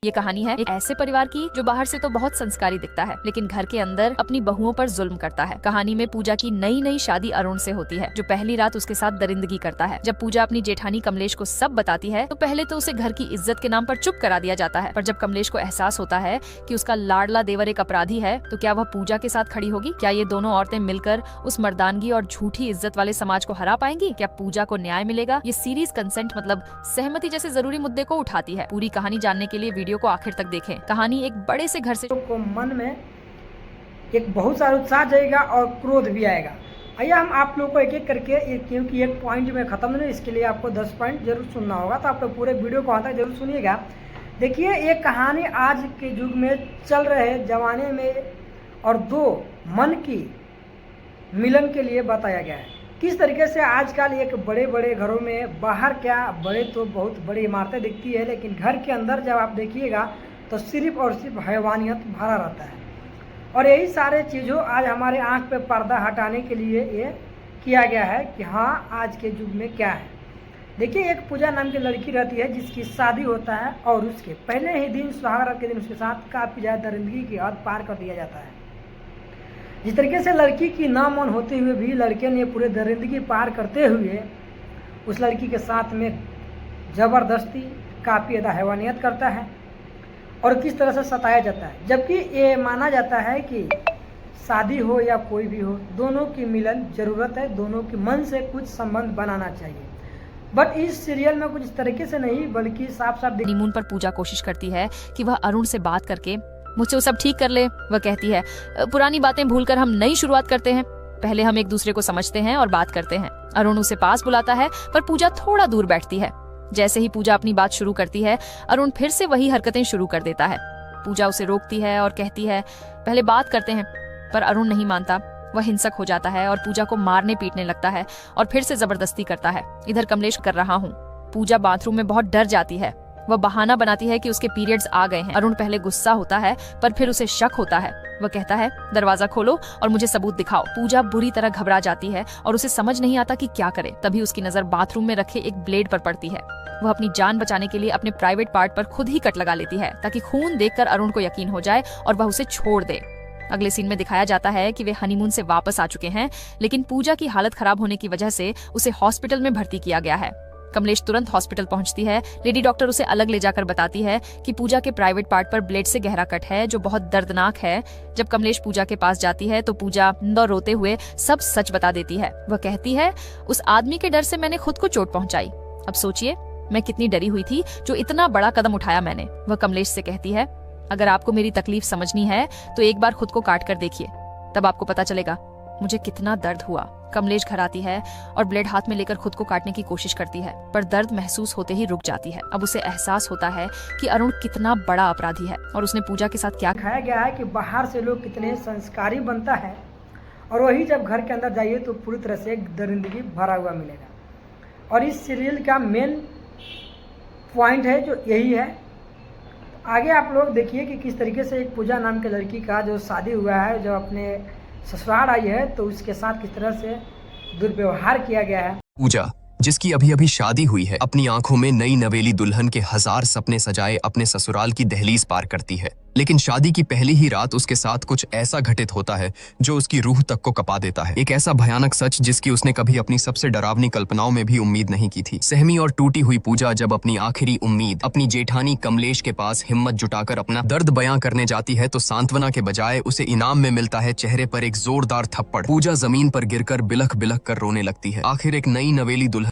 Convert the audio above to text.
ये कहानी है एक ऐसे परिवार की जो बाहर से तो बहुत संस्कारी दिखता है, लेकिन घर के अंदर अपनी बहुओं पर जुल्म करता है। कहानी में पूजा की नई नई शादी अरुण से होती है, जो पहली रात उसके साथ दरिंदगी करता है। जब पूजा अपनी जेठानी कमलेश को सब बताती है तो पहले तो उसे घर की इज्जत के नाम पर चुप करा दिया जाता है, पर जब कमलेश को एहसास होता है कि उसका लाडला देवर एक अपराधी है, तो क्या वह पूजा के साथ खड़ी होगी? क्या ये दोनों औरतें मिलकर उस मर्दानगी और झूठी इज्जत वाले समाज को हरा पाएंगी? क्या पूजा को न्याय मिलेगा? ये सीरीज कंसेंट मतलब सहमति जैसे जरूरी मुद्दे को उठाती है। पूरी कहानी जानने के लिए वीडियो को आखिर तक देखें। कहानी एक बड़े से घर से को मन में एक बहुत सारा उत्साह जाएगा और क्रोध भी आएगा। आइए हम आप लोगों को एक एक करके क्योंकि एक पॉइंट में ख़त्म नहीं, इसके लिए आपको 10 पॉइंट जरूर सुनना होगा, तो आप लोग पूरे वीडियो को आता जरूर सुनिएगा। देखिए, ये कहानी आज के युग में चल रहे ज़माने में और दो मन की मिलन के लिए बताया गया है। किस तरीके से आजकल एक बड़े बड़े घरों में, बाहर क्या बड़े तो बहुत बड़ी इमारतें दिखती है, लेकिन घर के अंदर जब आप देखिएगा तो सिर्फ और सिर्फ हैवानियत भरा रहता है। और यही सारे चीज़ों आज हमारे आंख पे पर्दा हटाने के लिए ये किया गया है कि हाँ आज के युग में क्या है। देखिए, एक पूजा नाम की लड़की रहती है जिसकी शादी होता है और उसके पहले ही दिन, सुहाग रात के दिन, उसके साथ काफ़ी ज़्यादा दरिंदगी की हद पार कर दिया जाता है। जिस तरीके से लड़की की नामन होते हुए भी लड़के ने पूरे दरिंदगी पार करते हुए उस लड़की के साथ में ज़बरदस्ती काफ़ी ज़्यादा हैवानियत करता है और किस तरह से सताया जाता है। जबकि ये माना जाता है कि शादी हो या कोई भी हो, दोनों की मिलन ज़रूरत है, दोनों के मन से कुछ संबंध बनाना चाहिए। बट इस सीरियल में कुछ इस तरीके से नहीं, बल्कि साफ साफ हनीमून पर पूजा कोशिश करती है कि वह अरुण से बात करके मुझसे वो सब ठीक कर ले। वह कहती है, पुरानी बातें भूलकर हम नई शुरुआत करते हैं, पहले हम एक दूसरे को समझते हैं और बात करते हैं। अरुण उसे पास बुलाता है, पर पूजा थोड़ा दूर बैठती है। जैसे ही पूजा अपनी बात शुरू करती है, अरुण फिर से वही हरकतें शुरू कर देता है। पूजा उसे रोकती है और कहती है, पहले बात करते हैं, पर अरुण नहीं मानता। वह हिंसक हो जाता है और पूजा को मारने पीटने लगता है और फिर से जबरदस्ती करता है। इधर कमलेश कर रहा हूँ। पूजा बाथरूम में बहुत डर जाती है। वह बहाना बनाती है कि उसके पीरियड्स आ गए हैं। अरुण पहले गुस्सा होता है, पर फिर उसे शक होता है। वह कहता है, दरवाजा खोलो और मुझे सबूत दिखाओ। पूजा बुरी तरह घबरा जाती है और उसे समझ नहीं आता कि क्या करे। तभी उसकी नजर बाथरूम में रखे एक ब्लेड पर पड़ती है। वह अपनी जान बचाने के लिए अपने प्राइवेट पार्ट पर खुद ही कट लगा लेती है, ताकि खून देखकर अरुण को यकीन हो जाए और वह उसे छोड़ दे। अगले सीन में दिखाया जाता है कि वे हनीमून से वापस आ चुके हैं, लेकिन पूजा की हालत खराब होने की वजह से उसे हॉस्पिटल में भर्ती किया गया है। कमलेश तुरंत हॉस्पिटल पहुंचती है। लेडी डॉक्टर उसे अलग ले जाकर बताती है कि पूजा के प्राइवेट पार्ट पर ब्लेड से गहरा कट है, जो बहुत दर्दनाक है। जब कमलेश पूजा के पास जाती है तो पूजा रोते हुए सब सच बता देती है। वह कहती है, उस आदमी के डर से मैंने खुद को चोट पहुंचाई। अब सोचिए मैं कितनी डरी हुई थी जो इतना बड़ा कदम उठाया मैंने। वह कमलेश से कहती है, अगर आपको मेरी तकलीफ समझनी है तो एक बार खुद को काट कर देखिए, तब आपको पता चलेगा मुझे कितना दर्द हुआ। कमलेश घर आती है और ब्लेड हाथ में लेकर खुद को काटने की कोशिश करती है, पर दर्द महसूस होते ही रुक जाती है। अब उसे एहसास होता है कि अरुण कितना बड़ा अपराधी है और उसने पूजा के साथ क्या दिखाया गया है कि बाहर से लोग कितने संस्कारी बनता है और वही जब घर के अंदर जाइए तो पूरी तरह से दरिंदगी भरा हुआ मिलेगा। और इस सीरियल का मेन पॉइंट है जो यही है। आगे आप लोग देखिए कि किस तरीके से एक पूजा नाम की लड़की का जो शादी हुआ है, जो अपने ससुराल आई है, तो उसके साथ किस तरह से दुर्व्यवहार किया गया है। पूजा, जिसकी अभी अभी शादी हुई है, अपनी आंखों में नई नवेली दुल्हन के हजार सपने सजाए अपने ससुराल की दहलीज पार करती है। लेकिन शादी की पहली ही रात उसके साथ कुछ ऐसा घटित होता है जो उसकी रूह तक को कपा देता है। एक ऐसा भयानक सच जिसकी उसने कभी अपनी सबसे डरावनी कल्पनाओं में भी उम्मीद नहीं की थी। सहमी और टूटी हुई पूजा जब अपनी आखिरी उम्मीद अपनी जेठानी कमलेश के पास हिम्मत जुटाकर अपना दर्द बयां करने जाती है, तो सांत्वना के बजाय उसे इनाम में मिलता है चेहरे पर एक जोरदार थप्पड़। पूजा जमीन पर गिरकर बिलख बिलख कर रोने लगती है। आखिर एक नई नवेली दुल्हन